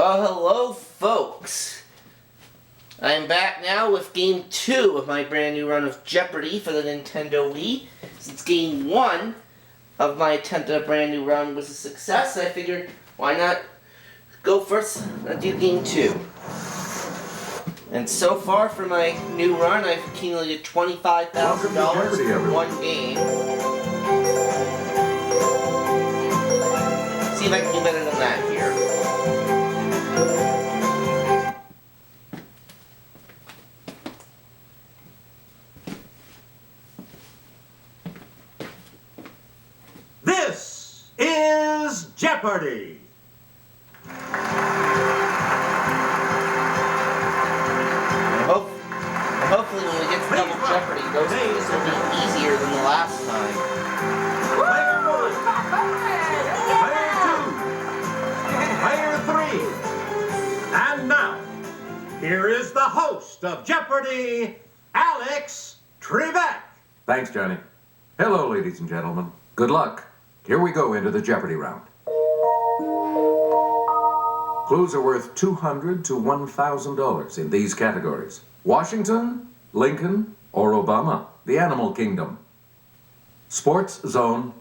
Well, hello, folks. I'm back now with Game 2 of my brand new run of Jeopardy for the Nintendo Wii. Since Game 1 of my attempt at a brand new run was a success, I figured, why not go first and do Game 2. And so far for my new run, I've accumulated $25,000 for one game. See if I can do better than that here. This is Jeopardy! Hopefully when we get to double Jeopardy, those things will be easier than the last time. Player 1, Player 2, Player 3. And now, here is the host of Jeopardy, Alex Trebek. Thanks, Johnny. Hello, ladies and gentlemen. Good luck. Here we go into the Jeopardy round. Clues are worth $200 to $1,000 in these categories: Washington, Lincoln, or Obama, the animal kingdom. Sports zone,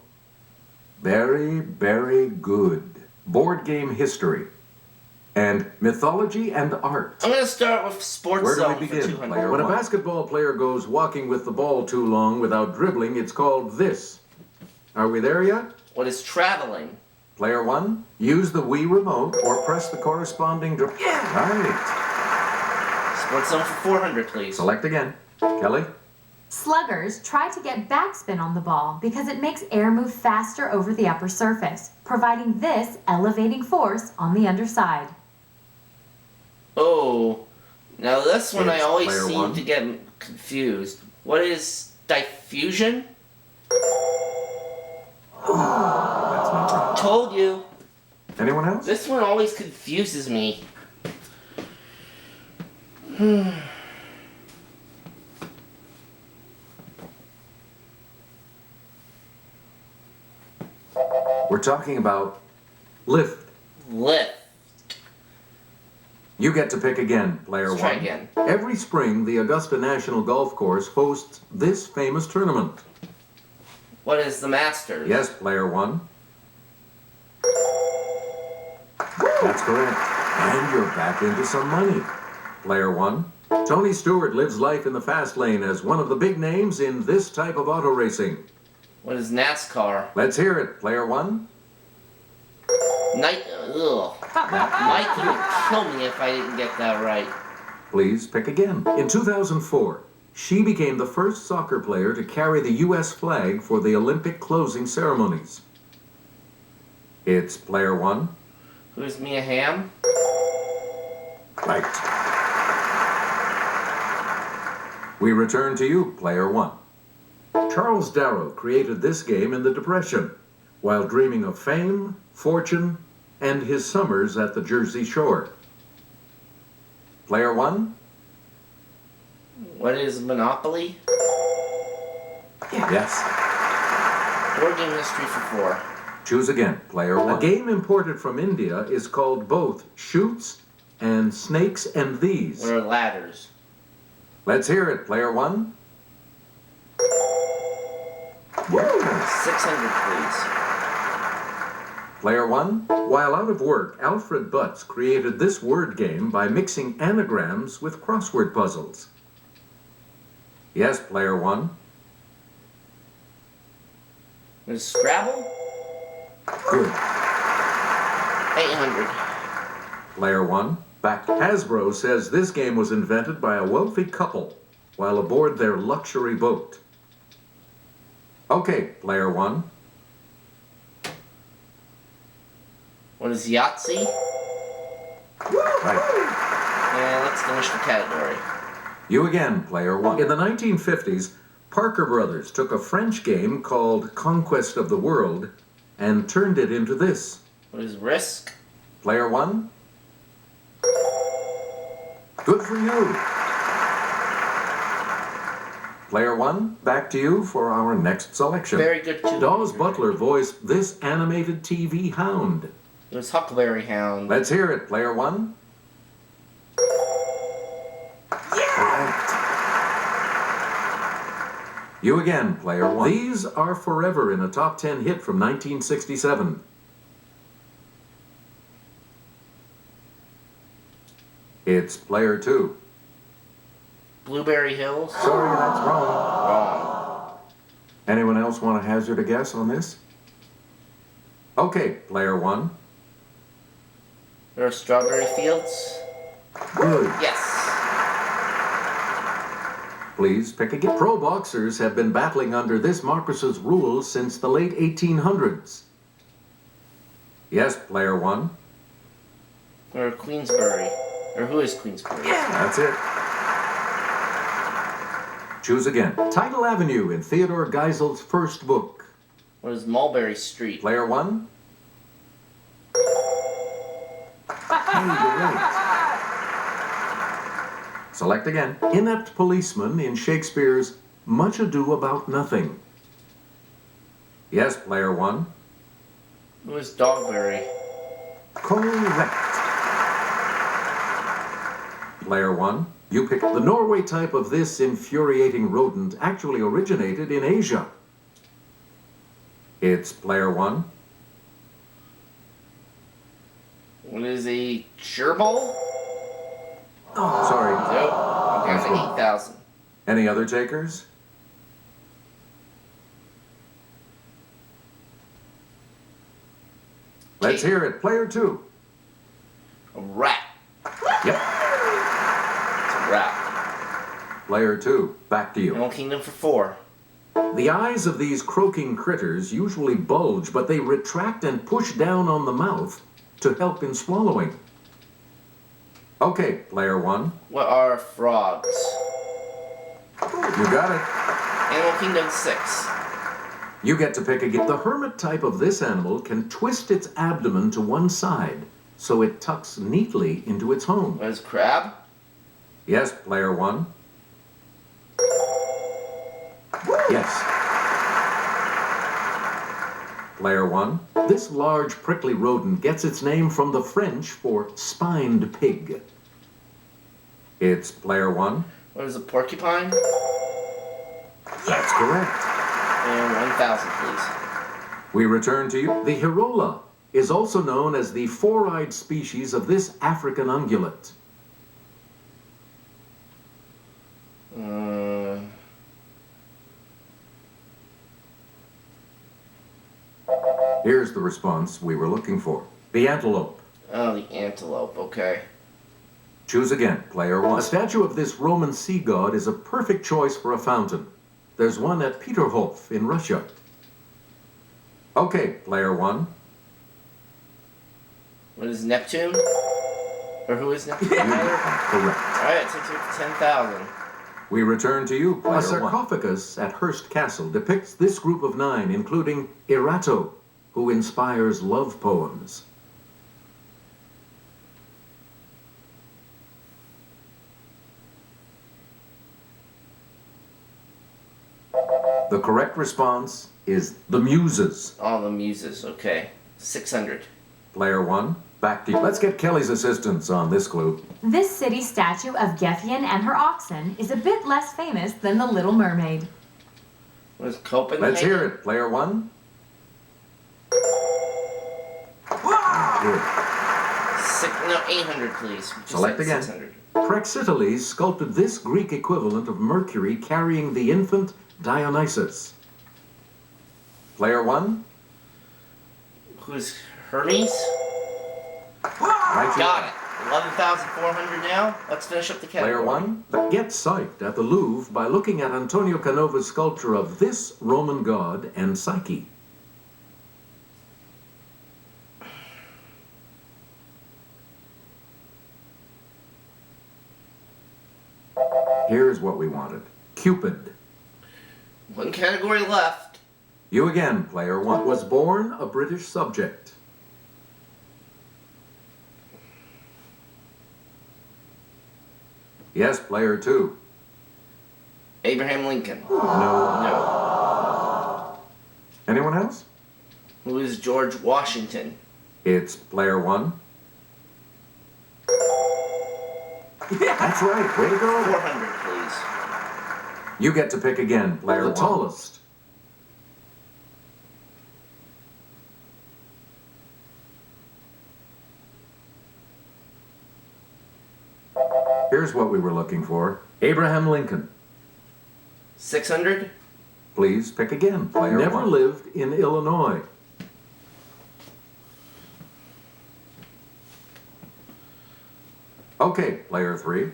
very, very good. Board game history, and mythology and art. I'm going to start with sports Where do zone we begin, for 200. player? When a basketball player goes walking with the ball too long without dribbling, it's called this. Are we there yet? What is traveling? Player 1, use the Wii remote or press the corresponding Right. Sports zone for 400, please. Select again. Kelly? Sluggers try to get backspin on the ball because it makes air move faster over the upper surface, providing this elevating force on the underside. Oh, now this one I It's always player seem one. to get confused. What is diffusion? That's not right. Told you. Anyone else? This one always confuses me. We're talking about lift. Lift. You get to pick again, player Let's 1. try again. Every spring, the Augusta National Golf Course hosts this famous tournament. What is the Masters? Yes, player 1. That's correct. And you're back into some money. Player 1. Tony Stewart lives life in the fast lane as one of the big names in this type of auto racing. What is NASCAR? Let's hear it, player 1. Nike would kill me if I didn't get that right. Please pick again. In 2004, she became the first soccer player to carry the U.S. flag for the Olympic closing ceremonies. It's player 1. Who's Mia Hamm? Right. We return to you, player 1. Charles Darrow created this game in the Depression while dreaming of fame, fortune, and his summers at the Jersey Shore. Player 1? What is Monopoly? Yes. Board game history for 4. Choose again, player 1. A game imported from India is called both Chutes and Snakes and These. What are ladders? Let's hear it, player 1. 600, please. Player 1. While out of work, Alfred Butts created this word game by mixing anagrams with crossword puzzles. Yes, player 1. What is Scrabble? Good. 800. Player 1. Back. Hasbro says this game was invented by a wealthy couple while aboard their luxury boat. Okay, player 1. What is Yahtzee? Right. And let's finish the category. You again, player 1. In the 1950s, Parker Brothers took a French game called Conquest of the World and turned it into this. What is Risk? Player 1. Good for you. Player 1, back to you for our next selection. Very good too. Dawes Butler voiced this animated TV hound. It was Huckleberry Hound. Let's hear it, player one. Correct. You again, player one. These are forever in a top 10 hit from 1967. It's player two. Blueberry Hills. Sorry, that's wrong. Wrong. Anyone else want to hazard a guess on this? Okay, player one. There are Strawberry Fields. Good. Yes. Please pick again. Pro boxers have been battling under this Marcus's rules since the late 1800s. Yes, player one. Or Queensbury. Or who is Queensbury? That's it. Choose again. Tidal Avenue in Theodore Geisel's first book. What is Mulberry Street? Player one. Hey, you're right. Select again. Inept policeman in Shakespeare's Much Ado About Nothing. Yes, player one. Who is Dogberry? Correct. Player one. You pick the Norway type of this infuriating rodent actually originated in Asia. It's player one. What is a gerbil? Sorry. Nope. Okay, That's it's wrong. 8,000. Any other takers? Let's hear it. Player two. A rat. Yep. It's a rat. Player two. Back to you. Animal Kingdom for 4. The eyes of these croaking critters usually bulge, but they retract and push down on the mouth to help in swallowing. Okay, player one. What are frogs? You got it. Animal Kingdom 6. You get to pick again. The hermit type of this animal can twist its abdomen to one side, so it tucks neatly into its home. What is crab? Yes, player one. Yes. Player one. This large prickly rodent gets its name from the French for spined pig. It's player one. What is a porcupine? That's correct. And 1,000, please. We return to you. The Hirola is also known as the four-eyed species of this African ungulate. Here's the response we were looking for. The antelope. Oh, the antelope. Okay. Choose again, player one. A statue of this Roman sea god is a perfect choice for a fountain. There's one at Peterhof in Russia. Okay, player one. What is Neptune? Or who is Neptune? You are correct. Alright, takes you to 10,000. We return to you, player Player one. A sarcophagus at Hearst Castle depicts this group of 9, including Erato, who inspires love poems. The correct response is the Muses. All the muses. Okay. 600. Player one, back to you. Let's get Kelly's assistance on this clue. This city statue of Geffen and her oxen is a bit less famous than the Little Mermaid. What is Copenhagen? Let's hear it, player one. Good. 800, please. We just Select said again. 600. Praxiteles sculpted this Greek equivalent of Mercury carrying the infant Dionysus. Player one. Who's Hermes? Right, Got it. 11,400 now. Let's finish up the category. Player one. Get psyched at the Louvre by looking at Antonio Canova's sculpture of this Roman god and Psyche. Here's what we wanted. Cupid. One category left. You again, player one. Was born a British subject. Yes, player two. Abraham Lincoln. No. No. Anyone else? Who is George Washington? It's player one. That's right. Way to go. 400, please. You get to pick again, player one. The tallest. Here's what we were looking for. Abraham Lincoln. 600. Please pick again, player one. Never lived in Illinois. Okay, player three.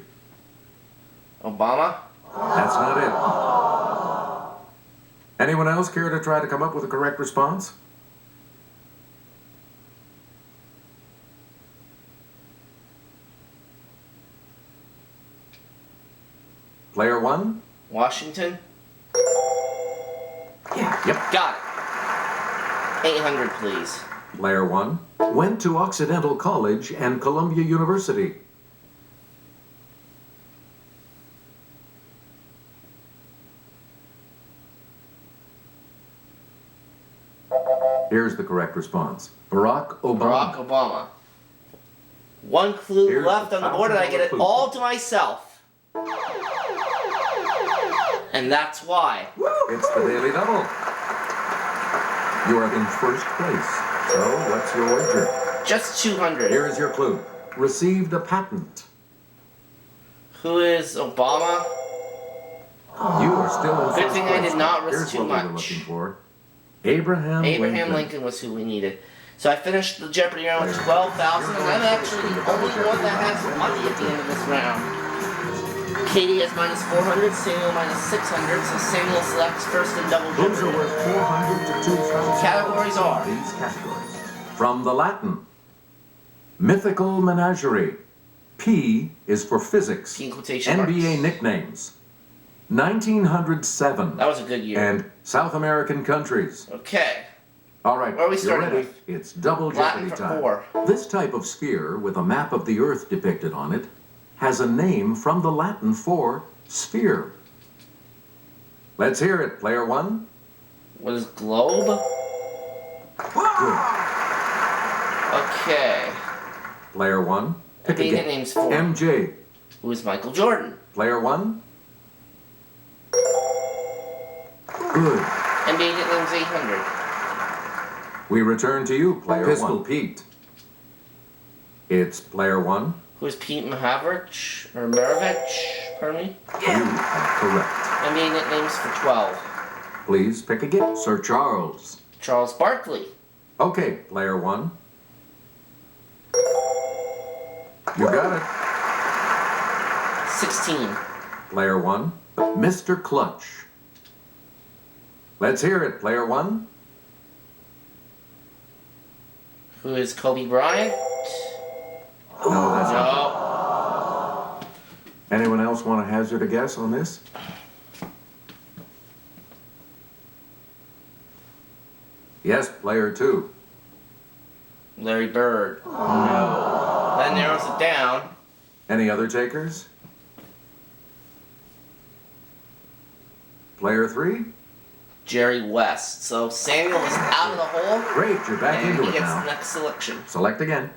Obama. That's not it. Anyone else care to try to come up with a correct response? Player one? Washington. Yeah, yep. Got it. 800, please. Player one went to Occidental College and Columbia University. Here's the correct response. Barack Obama. Barack Obama. One clue Here's left on the board, and I get it clue. all to myself. And that's why. It's the Daily Double. You are in first place. So, what's your wager? Just 200. Here is your clue. Received a patent. Who is Obama? You are still in Good first thing I place. did not risk Here's too what we were much. looking for. Abraham Lincoln was who we needed. So I finished the Jeopardy round with 12,000, and I'm actually the only one that has money at the end of this round. Katie has minus 400, Samuel minus 600, so Samuel selects first in double Those are Jeopardy. worth 400 to 2,000. Categories are These categories. From the Latin. Mythical menagerie. P is for physics. P in quotation NBA marks. nicknames. 1907. That was a good year. And South American countries. Okay. All right, Where are we you're starting ready. with? It's double Latin Jeopardy for time. 4. This type of sphere with a map of the Earth depicted on it has a name from the Latin for sphere. Let's hear it, player one. What is globe? Good. Okay. Player one. Pick NBA again. nicknames 4. MJ. Who is Michael Jordan? Player one. Good. NBA nicknames 800. We return to you, player Pistol one. Pete. It's player one. Who is Pete Mahavich? Or Maravich? Pardon me? You are correct. NBA nicknames for 12. Please pick again. Sir Charles. Charles Barkley. Okay, player one. You got it. 16. Player one. Mr. Clutch. Let's hear it, player one. Who is Kobe Bryant? No, that's not. No. Anyone else want to hazard a guess on this? Yes, player two. Larry Bird. No. That narrows it down. Any other takers? Player three? Jerry West. So Samuel is out of the hole. Great, you're back And into he it gets now. the next selection. Select again.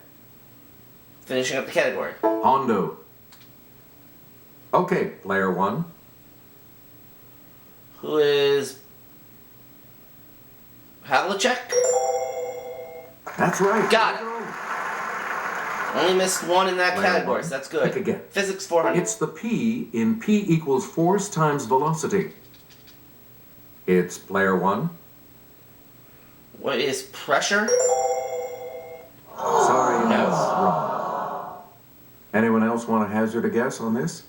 Finishing up the category. Hondo. Okay, player one. Who is Havlicek? That's right. Got it. Only missed one in that Player category, one. so that's good. Pick again. Physics 400. It's the P in P equals force times velocity. It's player one. What is pressure? Sorry, No. that's wrong. Anyone else want to hazard a guess on this?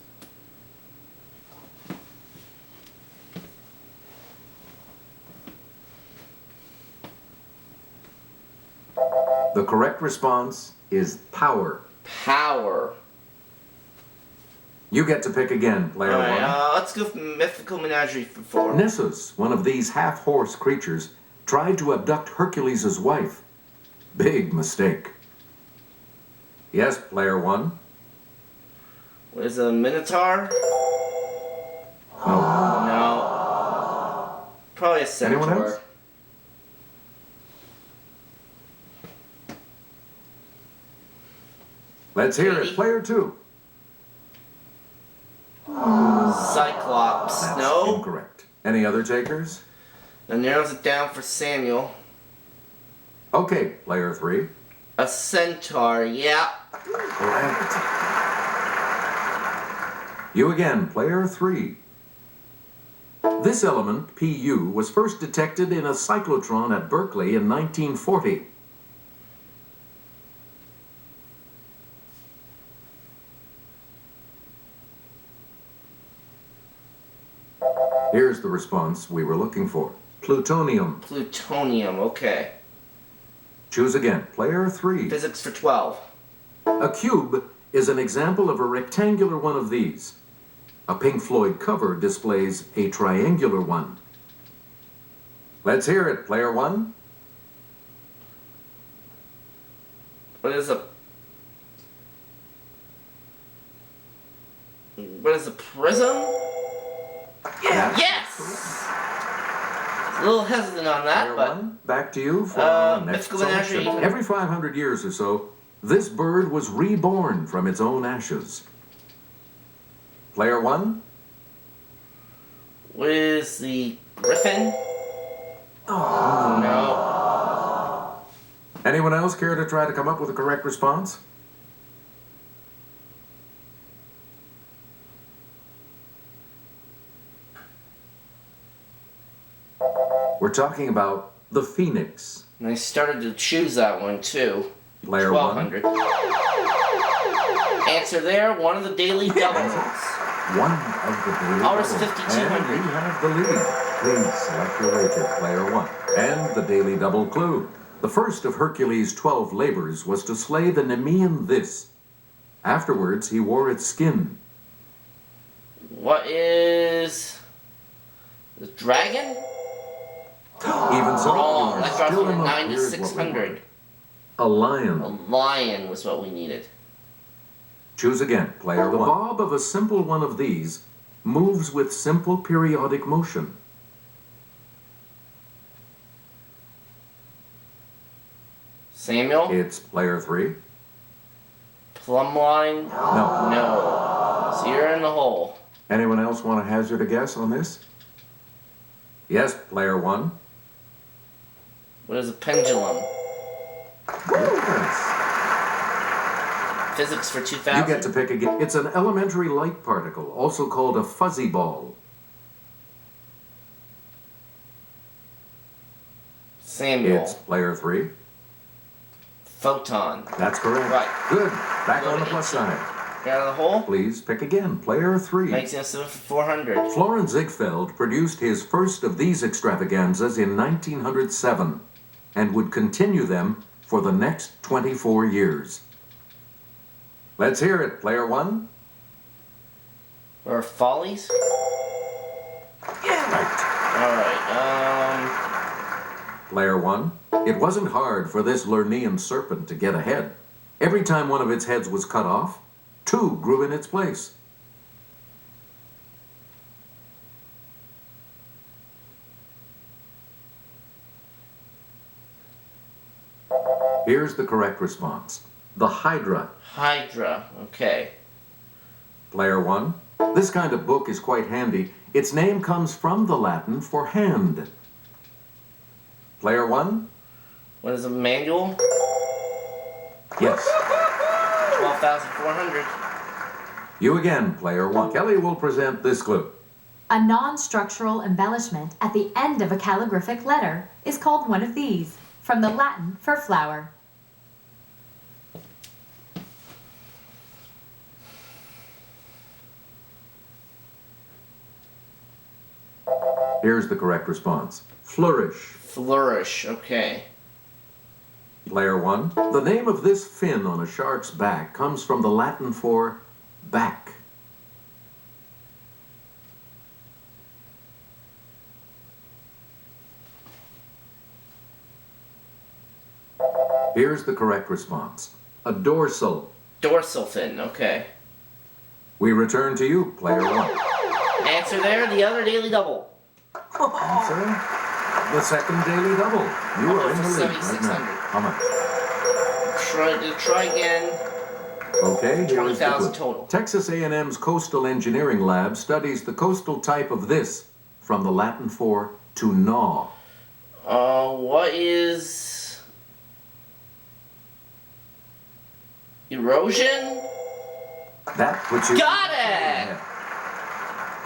The correct response is power. Power. You get to pick again, player Alright, one. let's go for Mythical Menagerie for 4. Nessus, one of these half-horse creatures, tried to abduct Hercules' wife. Big mistake. Yes, player one. What is a Minotaur? No. No. Probably a Centaur. Anyone else? Let's hear Katie? it. Player 2. Cyclops. That's No. incorrect. Any other takers? That narrows it down for Samuel. Okay, player 3. A centaur. Yeah. Correct. You again, player 3. This element, Pu, was first detected in a cyclotron at Berkeley in 1940. Here's the response we were looking for. Plutonium. Plutonium. Okay. Choose again, player 3. Physics for 12. A cube is an example of a rectangular one of these. A Pink Floyd cover displays a triangular one. Let's hear it, player 1. What is a prism? Yeah. Yes! A little hesitant on that, Player but 1, back to you for our next mythical menagerie. selection. Every 500 years or so, this bird was reborn from its own ashes. Player 1. what is the griffin? Oh no. Anyone else care to try to come up with a correct response? We're talking about the phoenix. And I started to choose that one too. Player 1. 1200. Answer there, one of the daily doubles. One of the daily Ours doubles. 5200. And you have the lead. Please select your wager, player 1. And the daily double clue. The first of Hercules' 12 labors was to slay the Nemean this. Afterwards, he wore its skin. What is the dragon? Even so, Wrong. you are That dropped still from in the 9 to here's what we 600. want. A lion. A lion was what we needed. Choose again, player 1. The bob of a simple one of these moves with simple periodic motion. Samuel? It's player 3. Plumb line? No. No. So you're in the hole. Anyone else want to hazard a guess on this? Yes, player 1. What is a pendulum? Yes. Physics for 2000? You get to pick again. It's an elementary light particle, also called a fuzzy ball. Samuel. It's player 3. Photon. That's correct. Right. Good. Back Go on to the plus 18. side. Get out of the hole? Please pick again, player 3. 1907 for 400. Florin Ziegfeld produced his first of these extravaganzas in 1907 and would continue them for the next 24 years. Let's hear it, player 1. Or follies? Right. Alright, Player 1. It wasn't hard for this Lernaean serpent to get ahead. Every time one of its heads was cut off, 2 grew in its place. Here's the correct response. The Hydra. Hydra. Okay. Player 1. This kind of book is quite handy. Its name comes from the Latin for hand. Player 1. What is a manual? Yes. 12,400. You again, player 1. Kelly will present this clue. A non-structural embellishment at the end of a calligraphic letter is called one of these, from the Latin for flower. Here's the correct response. Flourish. Flourish. Okay. Player 1. The name of this fin on a shark's back comes from the Latin for back. Here's the correct response. A dorsal. Dorsal fin. Okay. We return to you, player 1. Answer there, the other daily double. Answer. The second daily double. You I'll are go in for the lead right 7,600. now. How much? Try again. Okay, here is the 20,000 clue. total. Texas A&M's Coastal Engineering Lab studies the coastal type of this, from the Latin for to gnaw. What is erosion? That puts you... Got it!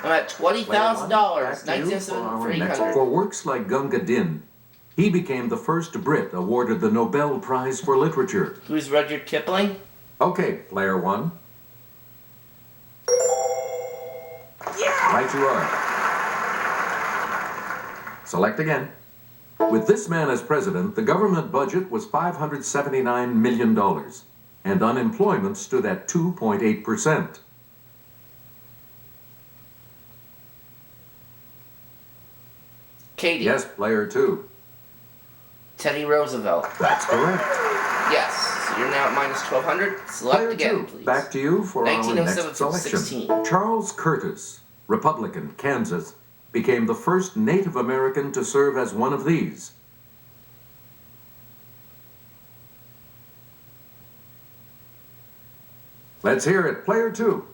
I'm at $20,000. Back to you for our next- 19,800. For works like Gunga Din, he became the first Brit awarded the Nobel Prize for Literature. Who's Rudyard Kipling? Okay, player one. Yeah! Right you are. Select again. With this man as president, the government budget was $579 million, and unemployment stood at 2.8%. Katie. Yes, player two. Teddy Roosevelt. That's correct. Yes. So you're now at minus 1,200. Select Player again, two, please. back to you for our 1907 next through selection. 16. Charles Curtis, Republican, Kansas, became the first Native American to serve as one of these. Let's hear it. Player two.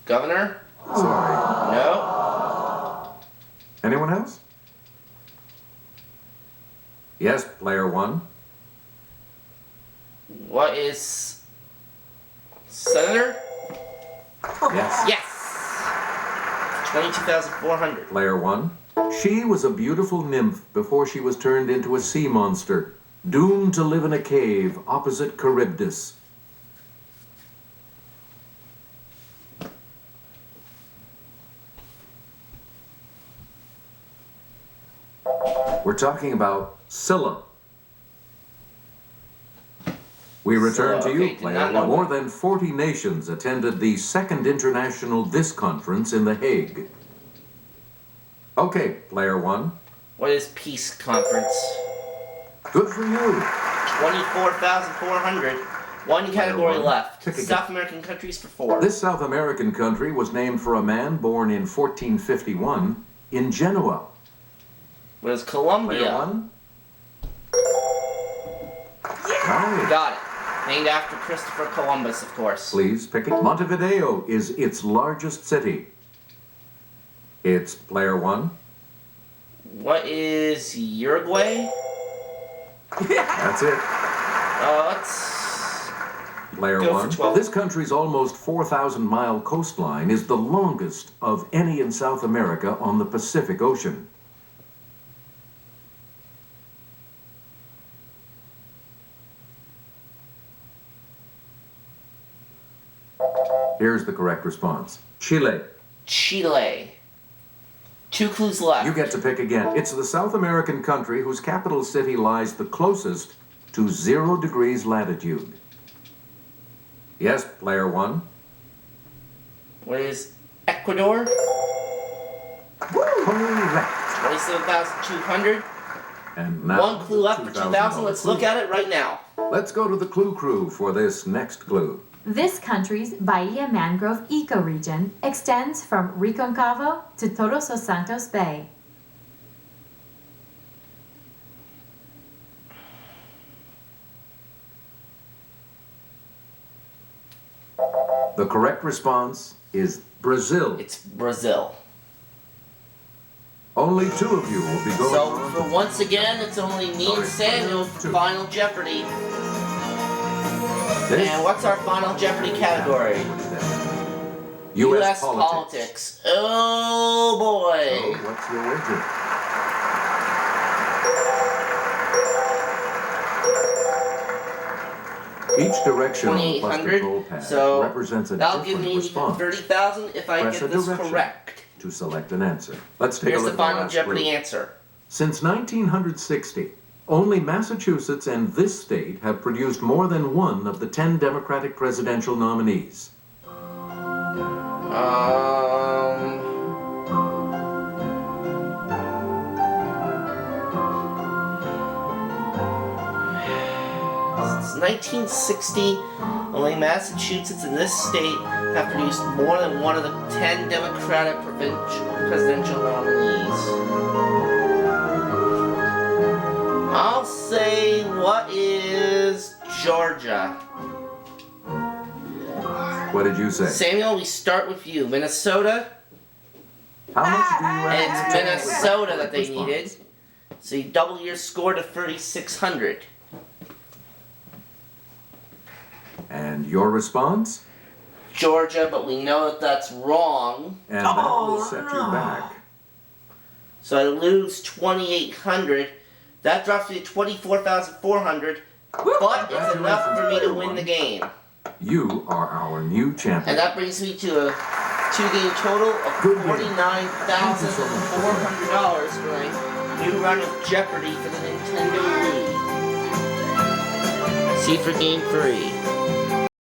Governor? Sorry. No. Anyone else? Yes, player one. What is Senator? Yes. Yes. 22,400. Player one. She was a beautiful nymph before she was turned into a sea monster, doomed to live in a cave opposite Charybdis. We're talking about Scylla. We return Scylla, to you, okay, did player. not know More that. than 40 nations attended the Second International This Conference in The Hague. Okay, player one. What is Peace Conference? Good for you. 24,400. One category one. left. Pick again. South American countries for 4. This South American country was named for a man born in 1451 in Genoa. What is Player Colombia? one. Right. Got it. Named after Christopher Columbus, of course. Please pick it. Montevideo is its largest city. It's player one. What is Uruguay? That's it. Let's Player Go for one. 12. This country's almost 4,000-mile coastline is the longest of any in South America on the Pacific Ocean. Here's the correct response. Chile. Chile. 2 clues left. You get to pick again. It's the South American country whose capital city lies the closest to 0 degrees latitude. Yes, player one. What is Ecuador? Correct. 27,200. And now 1 clue left for 2,000. Let's look at it right now. Let's go to the Clue Crew for this next clue. This country's Bahia mangrove ecoregion extends from Reconcavo to Todos os Santos Bay. The correct response is Brazil. It's Brazil. Only 2 of you will be going So, on for to- once again, it's only me and Samuel for Final Jeopardy. This And what's our Final Jeopardy category? U.S. politics. Oh So, boy. what's your wager? Each direction on the plus 2,800. control pad So represents a that'll give different me response. 30,000 if I Press get a this direction correct. to select an answer. Let's take Here's a the look at the Final last Jeopardy clue. answer. Since 1960, only Massachusetts and this state have produced more than one of the 10 Democratic presidential nominees. Since 1960, only Massachusetts and this state have produced more than one of the 10 Democratic presidential nominees. I'll say, what is Georgia? What did you say? Samuel, we start with you. Minnesota. How much do you And it's estimate? Minnesota that they Response. needed. So you double your score to 3,600. And your response? Georgia, but we know that that's wrong. And that will set you back. So I lose 2,800. That drops me to 24,400. But it's enough for me to win the game. You are our new And champion. that brings me to a two-game total of Good game. $49,400 for my new run of Jeopardy for the Nintendo Wii. See you for game 3.